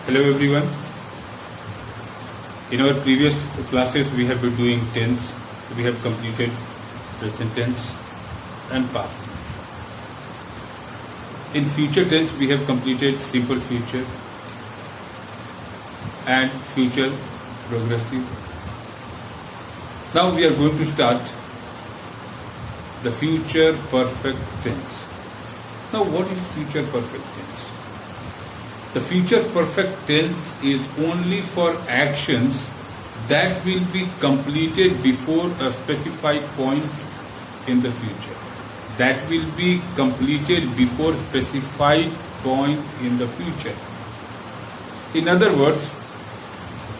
Hello everyone. In our previous classes we have been doing tense. We have completed present tense and past. In future tense we have completed simple future and future progressive. Now we are going to start the future perfect tense. Now what is future perfect tense? The future perfect tense is only for actions that will be completed before a specified point in the future. That will be completed before specified point in the future. In other words,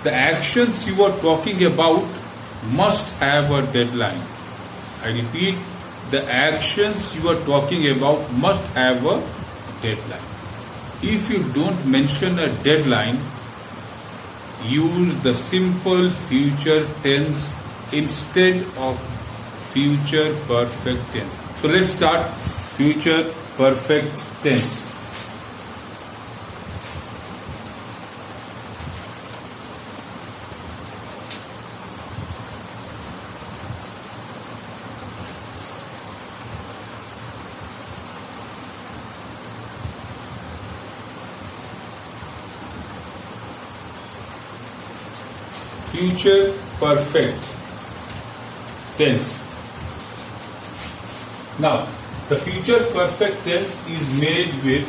the actions you are talking about must have a deadline. I repeat, the actions you are talking about must have a deadline. If you don't mention a deadline, use the simple future tense instead of future perfect tense. So let's start future perfect tense. Future perfect tense. Now, the future perfect tense is made with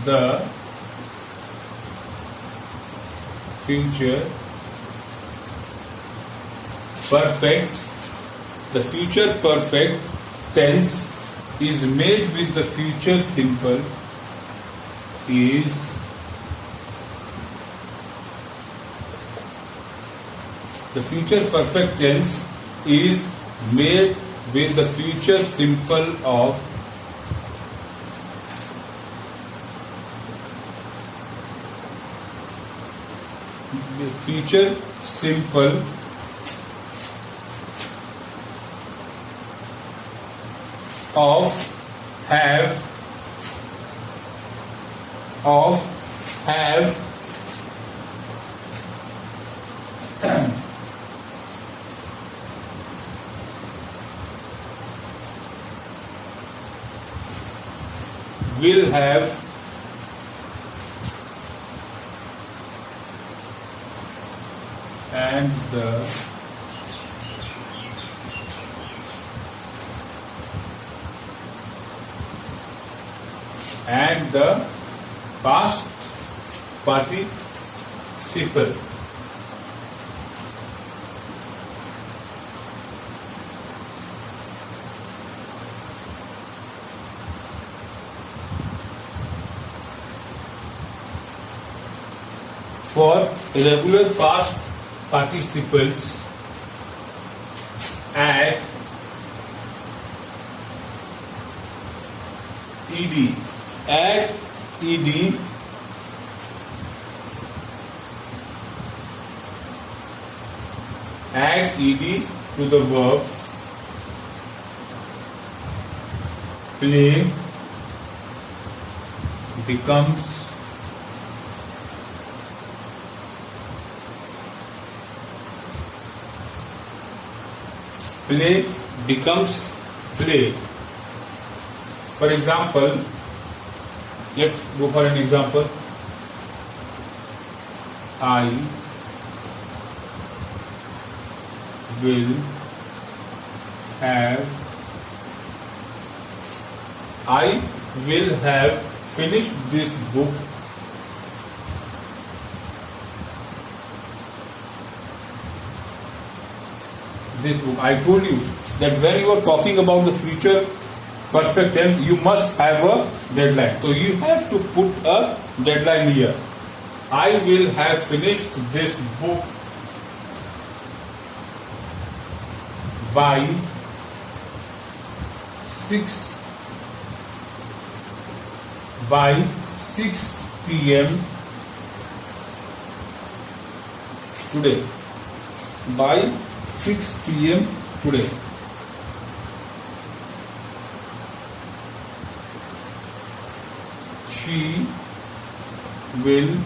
the future perfect. The future perfect tense is made with the future simple is the future perfect tense is made with the future simple of the future simple of have will have and the past participle. For regular past participles, add ed. Add ed to the verb play becomes play. For example, let's go for an example. I will have finished this book I told you that when you are talking about the future perfect tense, you must have a deadline. So you have to put a deadline here. I will have finished this book by 6 p.m. today. By 6 p.m. today. She will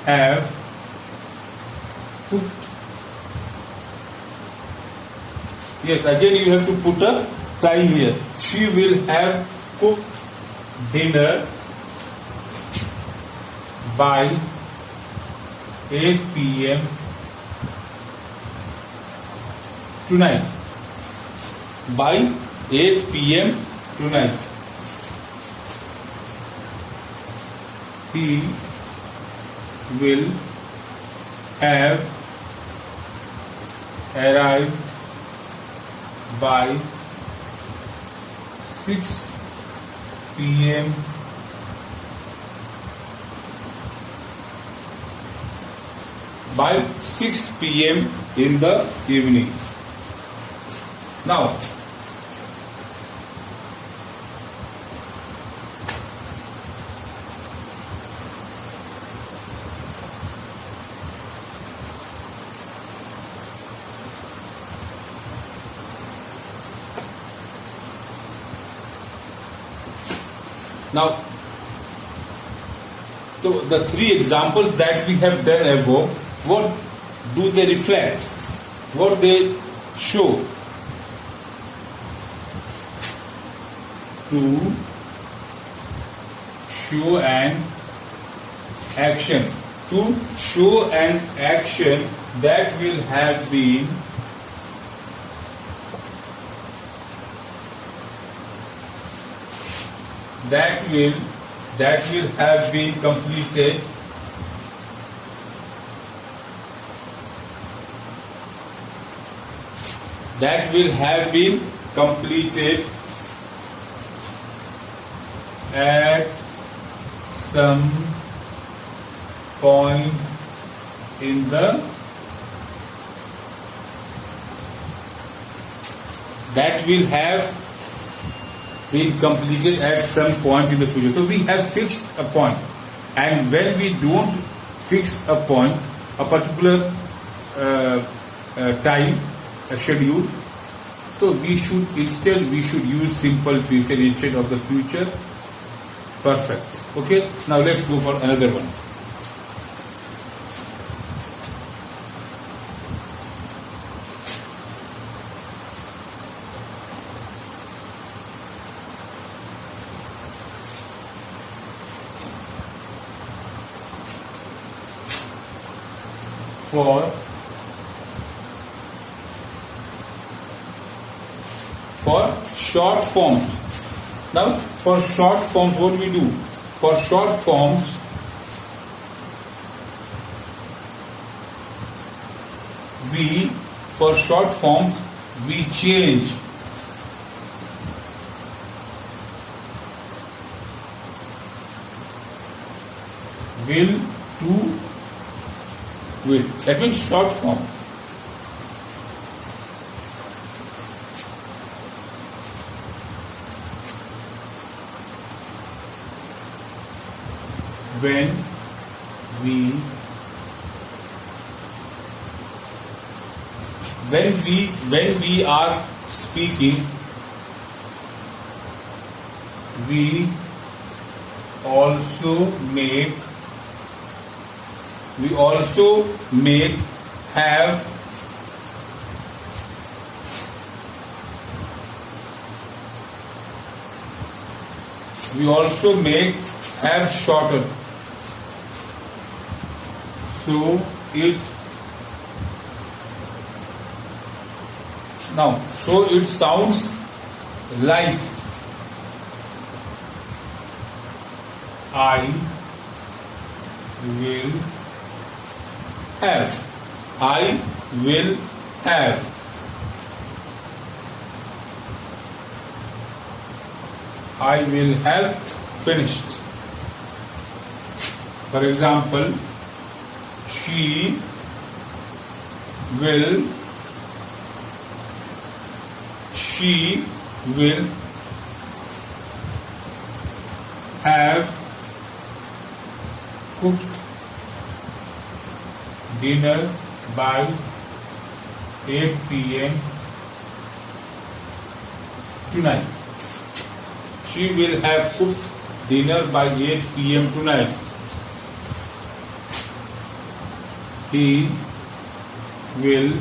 have cooked. Yes, again you have to put a time here. She will have cooked dinner by 8 p.m. tonight. By 8 p.m. tonight. He will have arrived by 6 p.m. by 6 p.m. in the evening. Now, so the three examples that we have done above, what do they reflect? What they show? To show an action. To show an action that will have been that will have been completed at some point in the future. So we have fixed a point, and when we don't fix a point, a particular time, a schedule, so we should use simple future instead of the future perfect. Okay, now let's go for another one. For short forms. Now, for short forms, what do we do? For short forms, we change will to will. That means short form. When we are speaking, we also make have shorter. So it sounds like I will have. I will have. I will have finished. For example, she will have cooked dinner by 8 p.m. tonight. She will have cooked dinner by 8 p.m. tonight. He will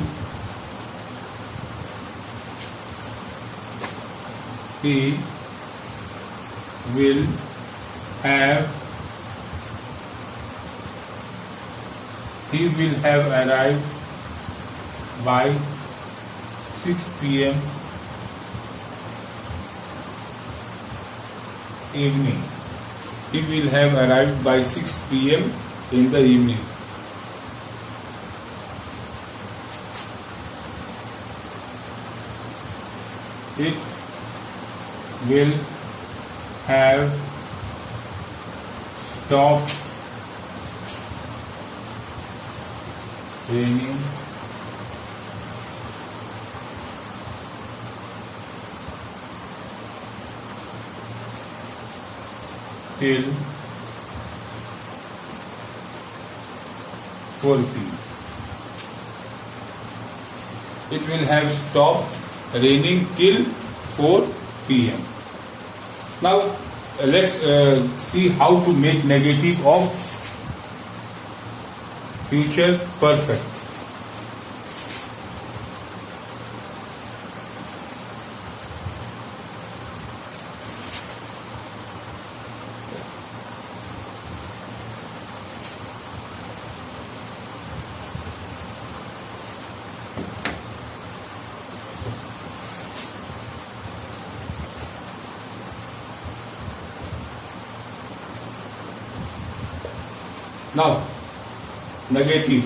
have arrived by 6 p.m. evening. He will have arrived by 6 p.m. in the evening. It will have stopped raining till 4 p.m. It will have stopped raining till 4 p.m. Now let's see how to make negative of future perfect. Now, negative.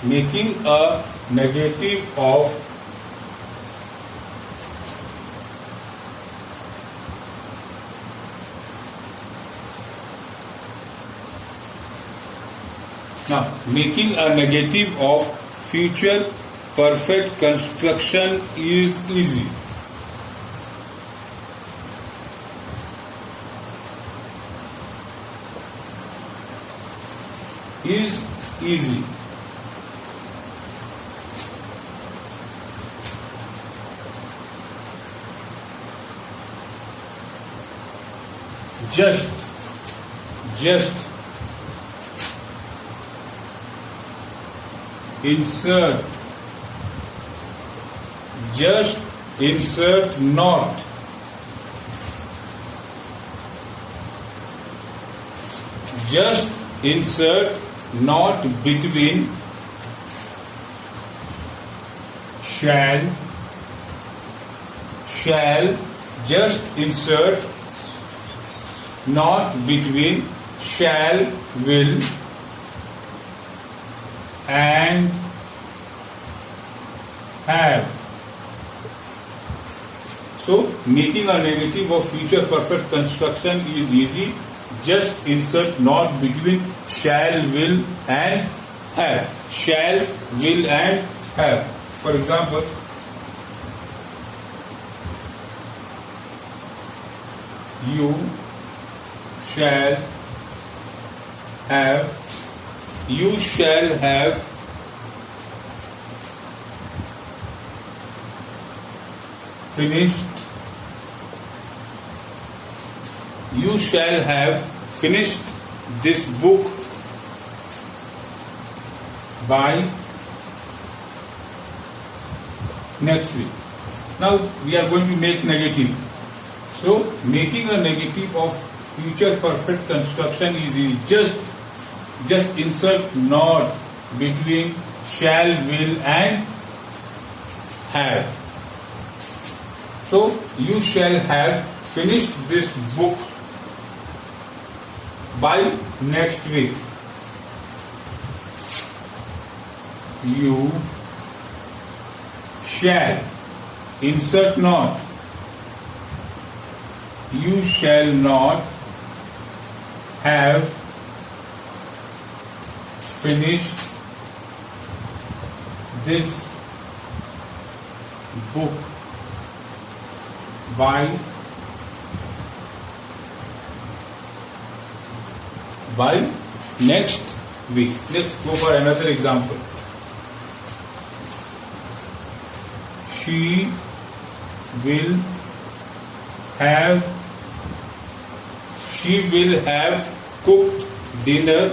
Making a negative of future perfect construction is easy. Is easy. Just insert not. Just insert not between shall. Just insert not between shall, will and have. So, making a negative of future perfect construction is easy. Just insert not between shall, will and have. Shall, will and have. For example, you shall have finished. You shall have finished this book by next week. Now we are going to make negative. So making a negative of future perfect construction is easy. Just insert not between shall, will and have. So you shall have finished this book by next week. You shall insert not. You shall not have finished this book by next week. Let's go for another example. She will have she will have cooked dinner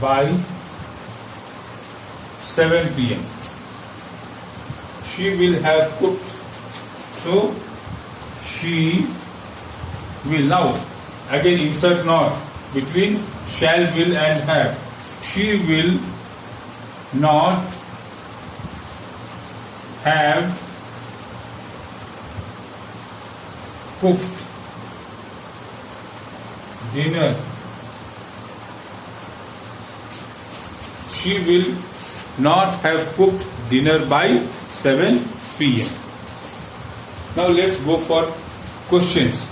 by 7 p.m. She will have cooked. So she will. Now again insert not between shall, will and have. She will not have cooked dinner. She will not have cooked dinner by 7 p.m. Now let's go for questions.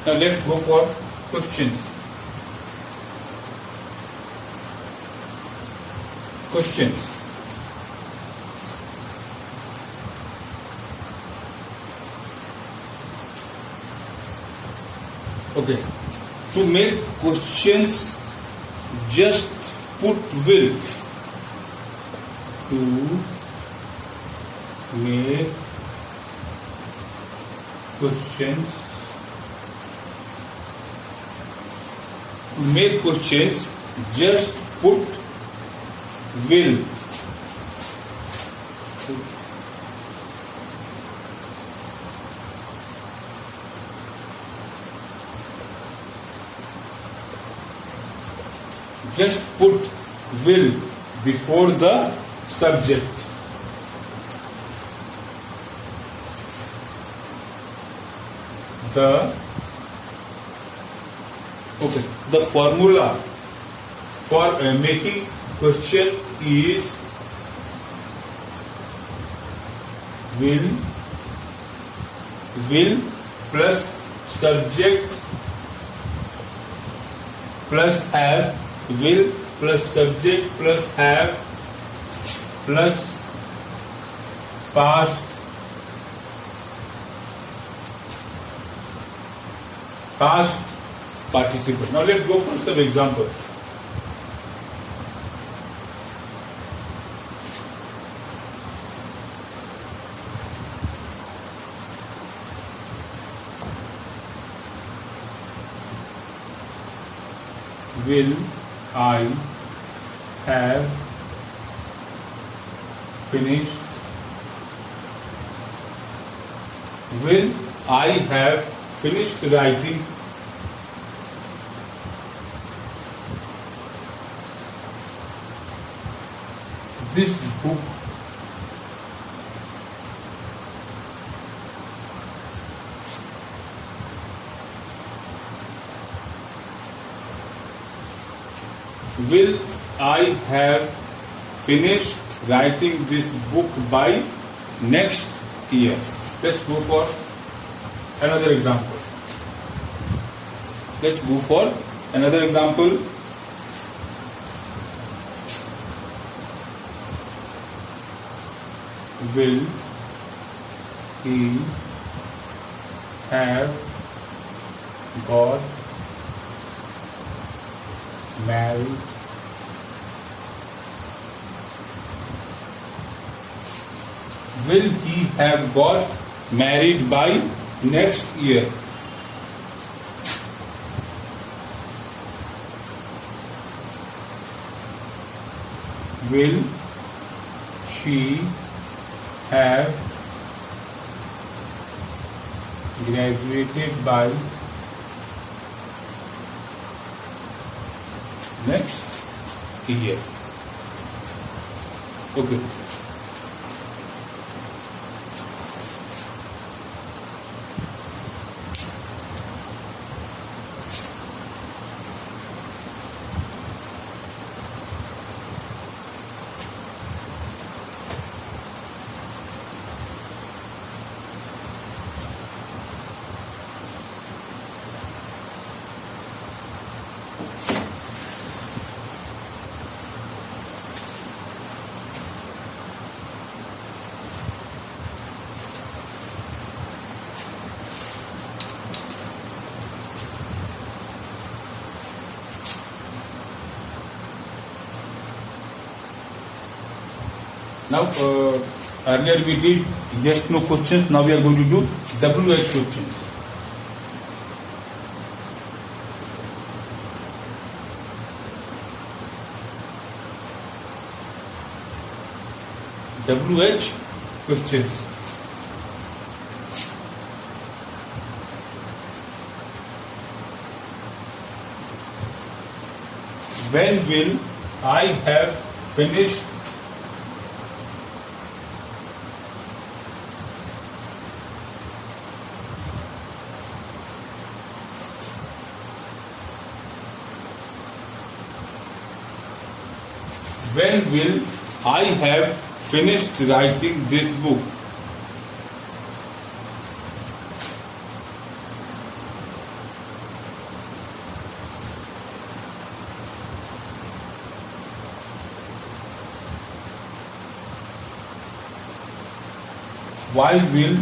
Now let's go for questions. Questions. Okay. To make questions, just put will. To make questions. To make questions, just put will. Just put will before the subject. The formula for making question is will plus subject plus have, will plus subject plus have plus past participle. Now let's go for some examples. Will I have finished? Will I have finished writing this book? Will I have finished writing this book by next year? Let's go for another example. Will he have got married? Will he have got married by next year? Will she have graduated by next year? Okay. Now, earlier we did yes no questions. Now we are going to do WH questions. WH questions. When will I have finished when will I have finished writing this book? Why will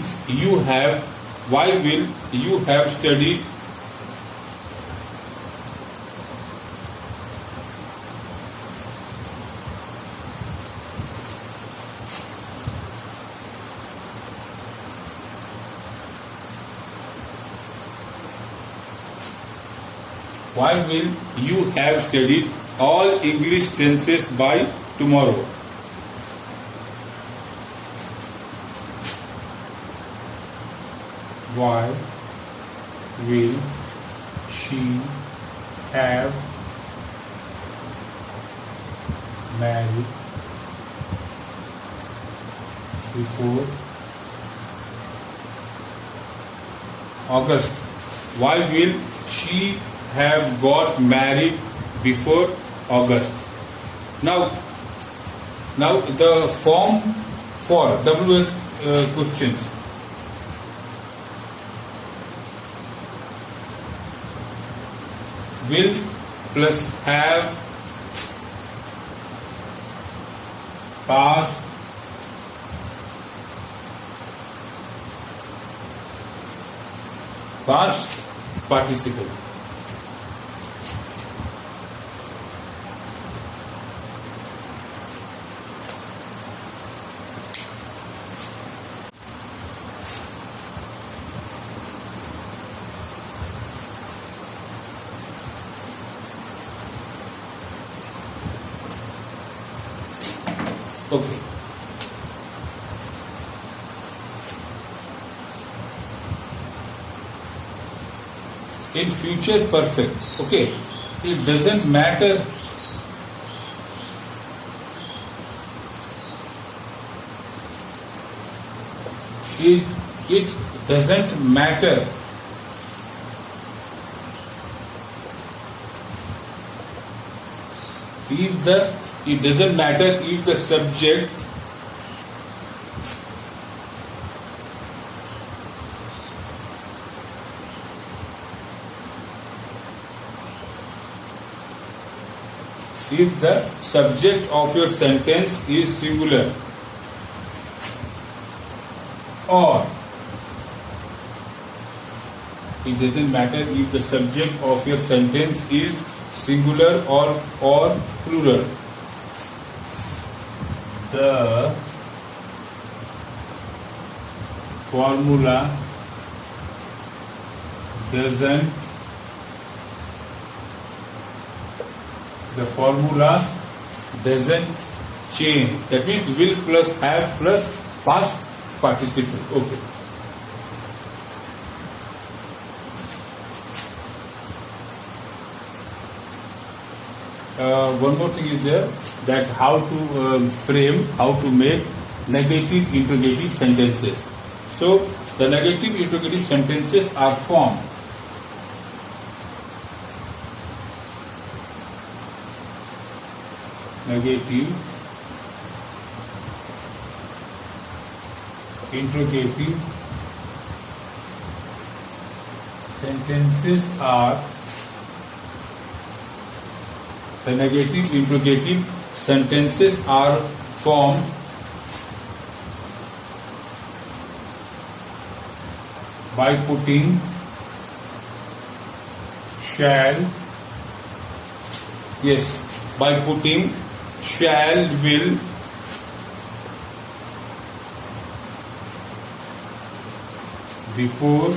you have studied all English tenses by tomorrow? Why will she have married before August? Why will she have got married before August? Now the form for WH questions. Will plus have past participle. Okay. In future perfect, okay, it doesn't matter it doesn't matter if the subject of your sentence is singular, or it doesn't matter if the subject of your sentence is singular or plural. The formula doesn't change. That means will plus have plus past participle. Okay. One more thing is there, that how to make negative interrogative sentences. So the negative interrogative sentences are formed. Negative interrogative sentences are The negative interrogative sentences are formed by putting shall, by putting shall, will, before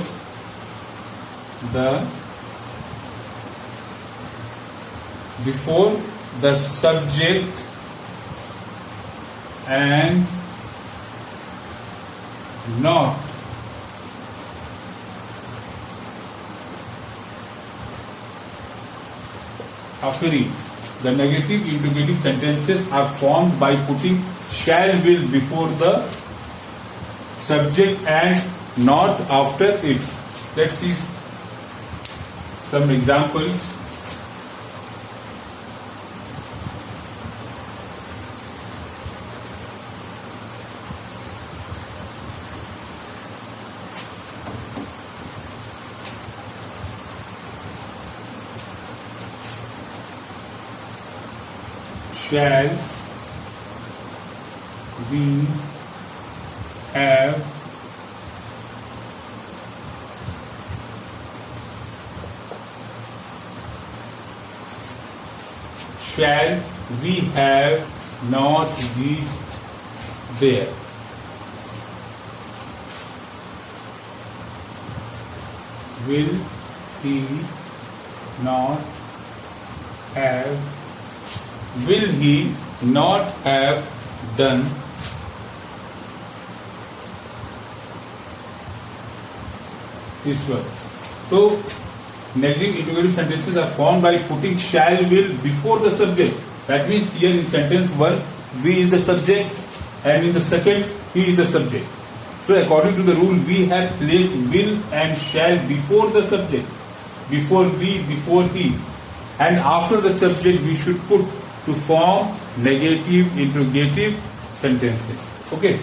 the subject and not after it. The negative interrogative sentences are formed by putting shall, will before the subject and not after it. Let's see some examples. Shall we have not be there? Will he not have done this work? So, negative interrogative sentences are formed by putting shall, will before the subject. That means here in sentence 1, we is the subject, and in the second, he is the subject. So, according to the rule, we have placed will and shall before the subject, before we, before he, and after the subject we should put to form negative interrogative sentences. Okay.